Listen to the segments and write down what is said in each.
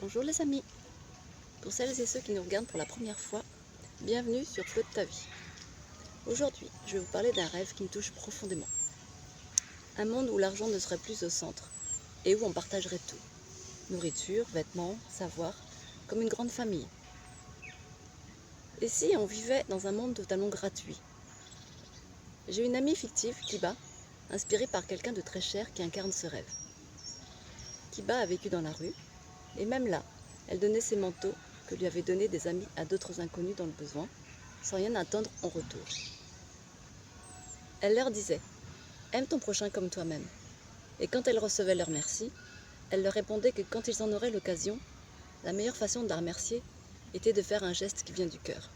Bonjour les amis. Pour celles et ceux qui nous regardent pour la première fois, bienvenue sur Flotte ta vie. Aujourd'hui, je vais vous parler d'un rêve qui me touche profondément. Un monde où l'argent ne serait plus au centre et où on partagerait tout. Nourriture, vêtements, savoir, comme une grande famille. Et si on vivait dans un monde totalement gratuit? J'ai une amie fictive, Kiba, inspirée par quelqu'un de très cher qui incarne ce rêve. Kiba a vécu dans la rue, et même là, elle donnait ses manteaux que lui avaient donnés des amis à d'autres inconnus dans le besoin, sans rien attendre en retour. Elle leur disait « Aime ton prochain comme toi-même ». Et quand elle recevait leur merci, elle leur répondait que quand ils en auraient l'occasion, la meilleure façon de la remercier était de faire un geste qui vient du cœur.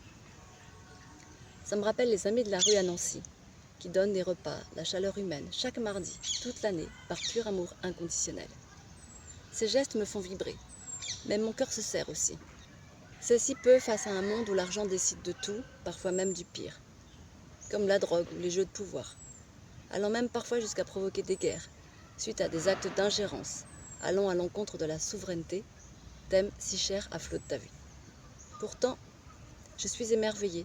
Ça me rappelle les amis de la rue à Nancy, qui donnent des repas, la chaleur humaine, chaque mardi, toute l'année, par pur amour inconditionnel. Ces gestes me font vibrer, mais mon cœur se serre aussi. C'est si peu face à un monde où l'argent décide de tout, parfois même du pire, comme la drogue ou les jeux de pouvoir, allant même parfois jusqu'à provoquer des guerres, suite à des actes d'ingérence, allant à l'encontre de la souveraineté, thème si cher à Flotte ta vie. Pourtant, je suis émerveillée.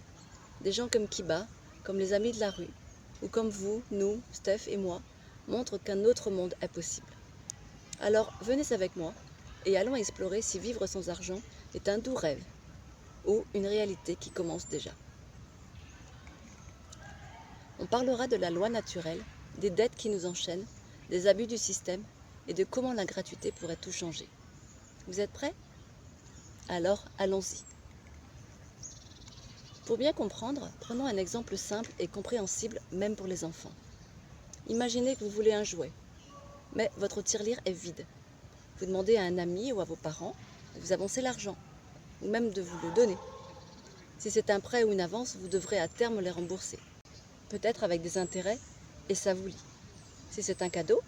Des gens comme Kiba, comme les amis de la rue, ou comme vous, nous, Steph et moi, montrent qu'un autre monde est possible. Alors venez avec moi et allons explorer si vivre sans argent est un doux rêve ou une réalité qui commence déjà. On parlera de la loi naturelle, des dettes qui nous enchaînent, des abus du système et de comment la gratuité pourrait tout changer. Vous êtes prêts? Alors allons-y. Pour bien comprendre, prenons un exemple simple et compréhensible même pour les enfants. Imaginez que vous voulez un jouet, mais votre tirelire est vide. Vous demandez à un ami ou à vos parents de vous avancer l'argent, ou même de vous le donner. Si c'est un prêt ou une avance, vous devrez à terme les rembourser, peut-être avec des intérêts, et ça vous lie. Si c'est un cadeau,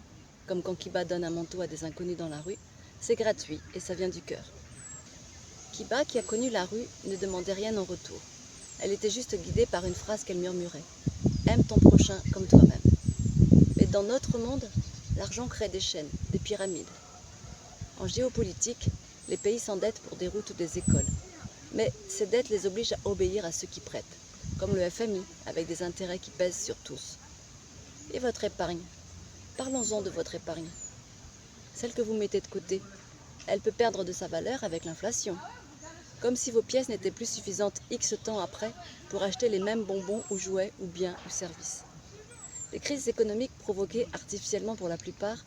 comme quand Kiba donne un manteau à des inconnus dans la rue, c'est gratuit et ça vient du cœur. Kiba, qui a connu la rue, ne demandait rien en retour. Elle était juste guidée par une phrase qu'elle murmurait. « Aime ton prochain comme toi-même ». Mais dans notre monde, l'argent crée des chaînes, des pyramides. En géopolitique, les pays s'endettent pour des routes ou des écoles. Mais ces dettes les obligent à obéir à ceux qui prêtent, comme le FMI, avec des intérêts qui pèsent sur tous. Et votre épargne? Parlons-en de votre épargne. Celle que vous mettez de côté, elle peut perdre de sa valeur avec l'inflation. Comme si vos pièces n'étaient plus suffisantes X temps après pour acheter les mêmes bonbons ou jouets ou biens ou services. Les crises économiques provoquées artificiellement pour la plupart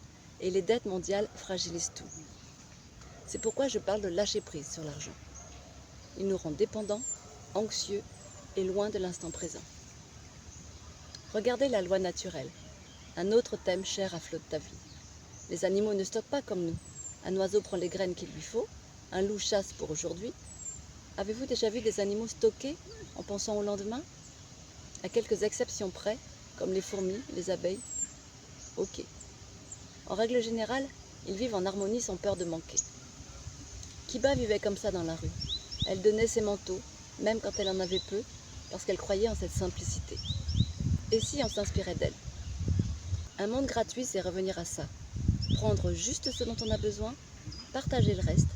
et les dettes mondiales fragilisent tout. C'est pourquoi je parle de lâcher prise sur l'argent. Il nous rend dépendants, anxieux et loin de l'instant présent. Regardez la loi naturelle, un autre thème cher à Flotte ta vie. Les animaux ne stockent pas comme nous. Un oiseau prend les graines qu'il lui faut, un loup chasse pour aujourd'hui. Avez-vous déjà vu des animaux stocker en pensant au lendemain? À quelques exceptions près, comme les fourmis, les abeilles. Ok. En règle générale, ils vivent en harmonie sans peur de manquer. Kiba vivait comme ça dans la rue. Elle donnait ses manteaux, même quand elle en avait peu, parce qu'elle croyait en cette simplicité. Et si on s'inspirait d'elle? Un monde gratuit, c'est revenir à ça. Prendre juste ce dont on a besoin, partager le reste,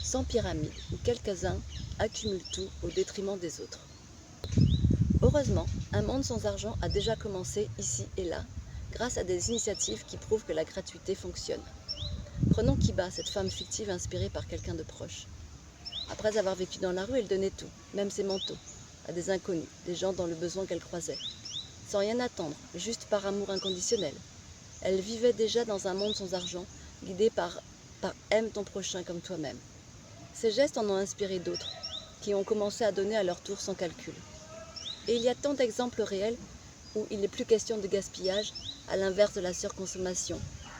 sans pyramide, où quelques-uns accumulent tout au détriment des autres. Heureusement, un monde sans argent a déjà commencé ici et là, grâce à des initiatives qui prouvent que la gratuité fonctionne. Prenons Kiba, cette femme fictive inspirée par quelqu'un de proche. Après avoir vécu dans la rue, elle donnait tout, même ses manteaux, à des inconnus, des gens dans le besoin qu'elle croisait. Sans rien attendre, juste par amour inconditionnel. Elle vivait déjà dans un monde sans argent, guidée par « aime ton prochain comme toi-même ». Ces gestes en ont inspiré d'autres, qui ont commencé à donner à leur tour sans calcul. Et il y a tant d'exemples réels où il n'est plus question de gaspillage, à l'inverse de la surconsommation,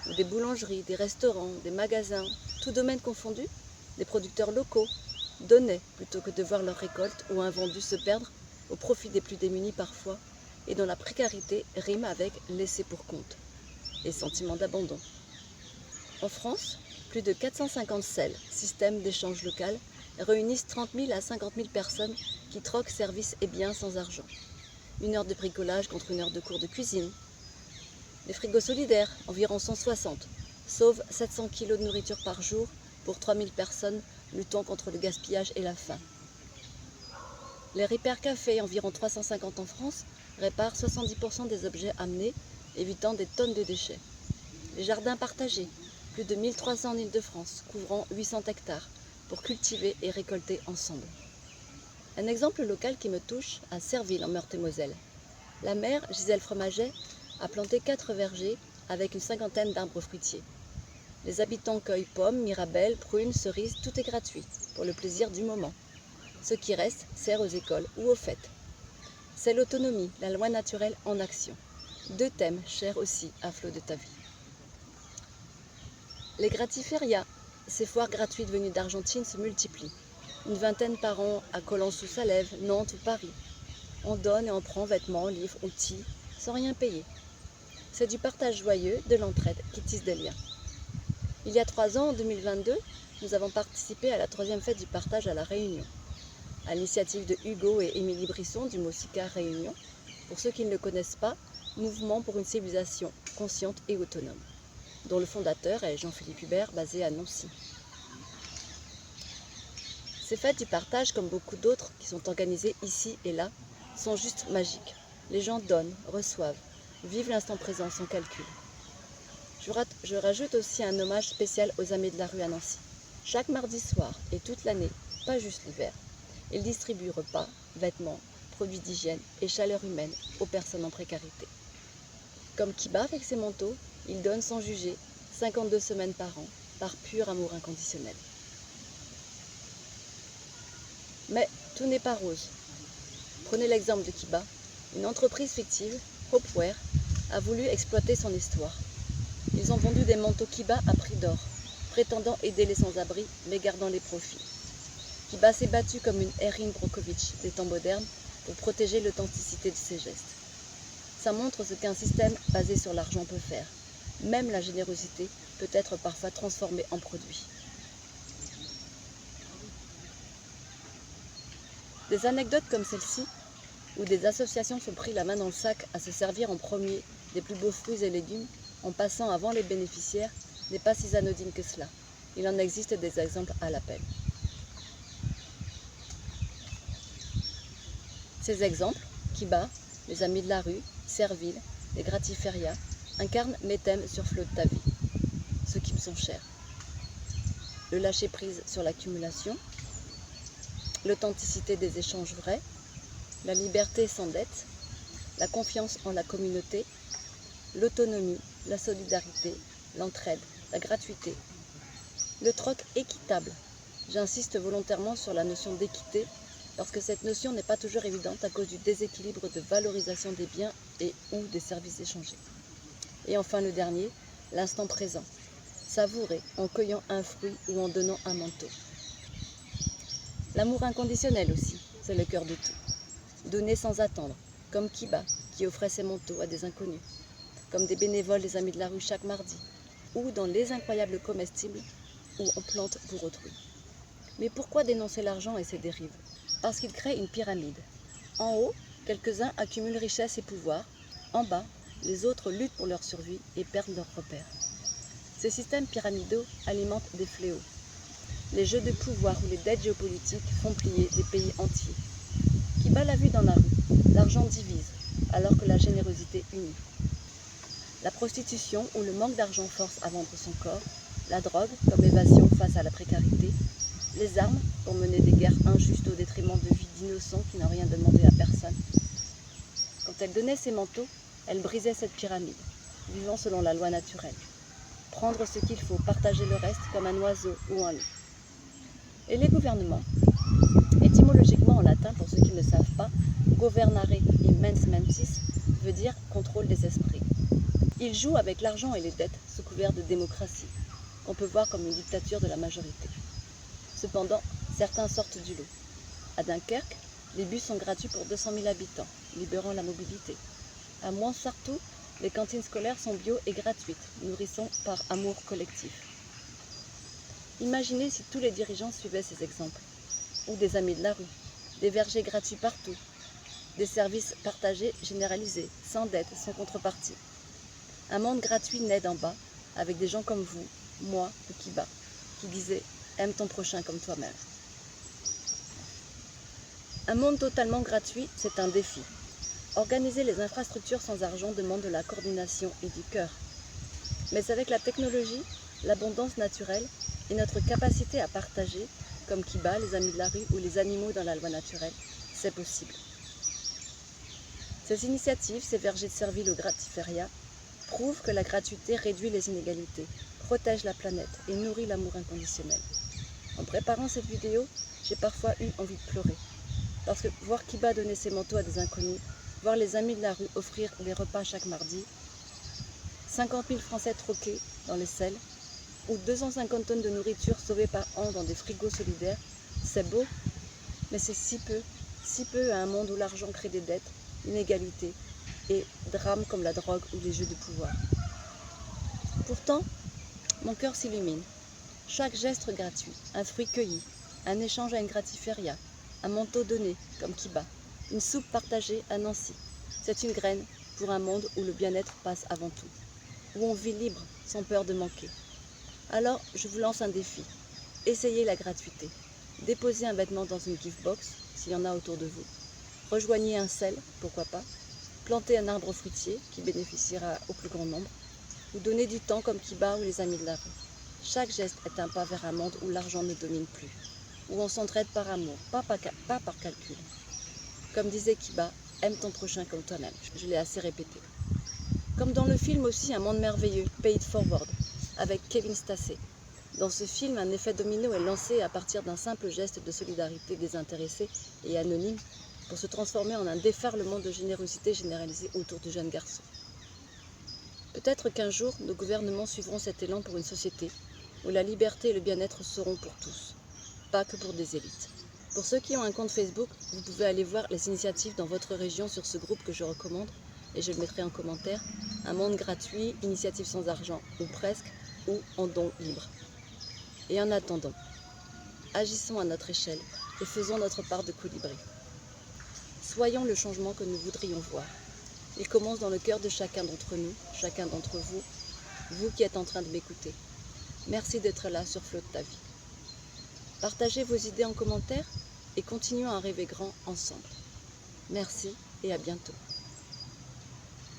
où des boulangeries, des restaurants, des magasins, tout domaine confondu, des producteurs locaux, donnaient plutôt que de voir leur récolte ou invendus se perdre au profit des plus démunis parfois, et dont la précarité rime avec laisser pour compte et sentiment d'abandon. En France, plus de 450 SEL, système d'échange local, réunissent 30 000 à 50 000 personnes qui troquent services et biens sans argent. 1 heure de bricolage contre 1 heure de cours de cuisine. Les frigos solidaires, environ 160, sauvent 700 kg de nourriture par jour pour 3000 personnes luttant contre le gaspillage et la faim. Les Repair Café, environ 350 en France, réparent 70% des objets amenés, évitant des tonnes de déchets. Les jardins partagés, plus de 1300 en Île-de-France, couvrant 800 hectares, pour cultiver et récolter ensemble. Un exemple local qui me touche, à Serville en Meurthe-et-Moselle. La mère, Gisèle Fromaget, a planté 4 vergers avec une 50aine d'arbres fruitiers. Les habitants cueillent pommes, mirabelles, prunes, cerises, tout est gratuit, pour le plaisir du moment. Ce qui reste sert aux écoles ou aux fêtes. C'est l'autonomie, la loi naturelle en action. 2 thèmes chers aussi à Flot de ta vie. Les gratiférias, ces foires gratuites venues d'Argentine, se multiplient. Une vingtaine par an à Collens-sous-Salève, Nantes ou Paris. On donne et on prend vêtements, livres, outils, sans rien payer. C'est du partage joyeux, de l'entraide qui tisse des liens. Il y a 3 ans, en 2022, nous avons participé à la 3e fête du partage à La Réunion, à l'initiative de Hugo et Émilie Brisson du Mosica Réunion. Pour ceux qui ne le connaissent pas, mouvement pour une civilisation consciente et autonome, dont le fondateur est Jean-Philippe Hubert, basé à Nancy. Ces fêtes du partage, comme beaucoup d'autres qui sont organisées ici et là, sont juste magiques. Les gens donnent, reçoivent, vivent l'instant présent sans calcul. Je rajoute aussi un hommage spécial aux Amis de la rue à Nancy. Chaque mardi soir et toute l'année, pas juste l'hiver, ils distribuent repas, vêtements, produits d'hygiène et chaleur humaine aux personnes en précarité. Comme Kiba avec ses manteaux, ils donnent sans juger, 52 semaines par an, par pur amour inconditionnel. Mais tout n'est pas rose. Prenez l'exemple de Kiba. Une entreprise fictive, Hopeware, a voulu exploiter son histoire. Ils ont vendu des manteaux Kiba à prix d'or, prétendant aider les sans-abri, mais gardant les profits. Kiba s'est battu comme une Erin Brockovich des temps modernes pour protéger l'authenticité de ses gestes. Ça montre ce qu'un système basé sur l'argent peut faire. Même la générosité peut être parfois transformée en produit. Des anecdotes comme celle-ci, où des associations sont pris la main dans le sac à se servir en premier des plus beaux fruits et légumes, en passant avant les bénéficiaires, n'est pas si anodine que cela. Il en existe des exemples à l'appel. Ces exemples, Kiba, les Amis de la rue, Serville, les Gratiférias, incarnent mes thèmes sur Flot de ta vie, ceux qui me sont chers. Le lâcher-prise sur l'accumulation, l'authenticité des échanges vrais, la liberté sans dette, la confiance en la communauté, l'autonomie, la solidarité, l'entraide, la gratuité, le troc équitable. J'insiste volontairement sur la notion d'équité parce que cette notion n'est pas toujours évidente à cause du déséquilibre de valorisation des biens et ou des services échangés. Et enfin le dernier, l'instant présent, savourer en cueillant un fruit ou en donnant un manteau. L'amour inconditionnel aussi, c'est le cœur de tout. Donner sans attendre, comme Kiba qui offrait ses manteaux à des inconnus, comme des bénévoles des Amis de la rue chaque mardi, ou dans les incroyables comestibles où on plante pour autrui. Mais pourquoi dénoncer l'argent et ses dérives? Parce qu'il crée une pyramide. En haut, quelques-uns accumulent richesse et pouvoir. En bas, les autres luttent pour leur survie et perdent leurs repères. Ces systèmes pyramidaux alimentent des fléaux. Les jeux de pouvoir ou les dettes géopolitiques font plier des pays entiers. Kiba l'a vu dans la rue, l'argent divise, alors que la générosité unit. La prostitution ou le manque d'argent force à vendre son corps, la drogue comme évasion face à la précarité, les armes pour mener des guerres injustes au détriment de vies d'innocents qui n'ont rien demandé à personne. Quand elle donnait ses manteaux, elle brisait cette pyramide, vivant selon la loi naturelle. Prendre ce qu'il faut, partager le reste comme un oiseau ou un loup. Et les gouvernements, étymologiquement en latin pour ceux qui ne le savent pas, governare immens mentis veut dire contrôle des esprits. Ils jouent avec l'argent et les dettes sous couvert de démocratie, qu'on peut voir comme une dictature de la majorité. Cependant, certains sortent du lot. À Dunkerque, les bus sont gratuits pour 200 000 habitants, libérant la mobilité. À Mouansartou, les cantines scolaires sont bio et gratuites, nourrissant par amour collectif. Imaginez si tous les dirigeants suivaient ces exemples, ou des Amis de la rue, des vergers gratuits partout, des services partagés généralisés, sans dette, sans contrepartie. Un monde gratuit naît d'en bas, avec des gens comme vous, moi ou Kiba, qui disait « Aime ton prochain comme toi-même ». Un monde totalement gratuit, c'est un défi. Organiser les infrastructures sans argent demande de la coordination et du cœur. Mais avec la technologie, l'abondance naturelle et notre capacité à partager, comme Kiba, les amis de la rue ou les animaux dans la loi naturelle, c'est possible. Ces initiatives, ces vergers de Serville au Gratiféria, prouvent que la gratuité réduit les inégalités, protège la planète et nourrit l'amour inconditionnel. En préparant cette vidéo, j'ai parfois eu envie de pleurer. Parce que voir Kiba donner ses manteaux à des inconnus, voir les amis de la rue offrir des repas chaque mardi, 50 000 Français troqués dans les selles, ou 250 tonnes de nourriture sauvées par an dans des frigos solidaires, c'est beau, mais c'est si peu à un monde où l'argent crée des dettes, inégalités et drames comme la drogue ou les jeux de pouvoir. Pourtant, mon cœur s'illumine. Chaque geste gratuit, un fruit cueilli, un échange à une gratiféria, un manteau donné, comme Kiba, une soupe partagée à Nancy, c'est une graine pour un monde où le bien-être passe avant tout, où on vit libre, sans peur de manquer. Alors, je vous lance un défi. Essayez la gratuité. Déposez un vêtement dans une gift box, s'il y en a autour de vous. Rejoignez un sel, pourquoi pas. Plantez un arbre fruitier qui bénéficiera au plus grand nombre. Ou donnez du temps comme Kiba ou les amis de la rue. Chaque geste est un pas vers un monde où l'argent ne domine plus, où on s'entraide par amour, pas par calcul. Comme disait Kiba, aime ton prochain comme toi-même. Je l'ai assez répété. Comme dans le film aussi Un monde merveilleux, Pay It Forward, avec Kevin Spacey. Dans ce film, un effet domino est lancé à partir d'un simple geste de solidarité désintéressé et anonyme pour se transformer en un déferlement de générosité généralisée autour du jeune garçon. Peut-être qu'un jour, nos gouvernements suivront cet élan pour une société où la liberté et le bien-être seront pour tous, pas que pour des élites. Pour ceux qui ont un compte Facebook, vous pouvez aller voir les initiatives dans votre région sur ce groupe que je recommande, et je le mettrai en commentaire, un monde gratuit, initiative sans argent, ou presque, ou en don libre. Et en attendant, agissons à notre échelle et faisons notre part de colibri. Soyons le changement que nous voudrions voir. Il commence dans le cœur de chacun d'entre nous, chacun d'entre vous, vous qui êtes en train de m'écouter. Merci d'être là sur Flotte ta vie. Partagez vos idées en commentaire et continuons à rêver grand ensemble. Merci et à bientôt.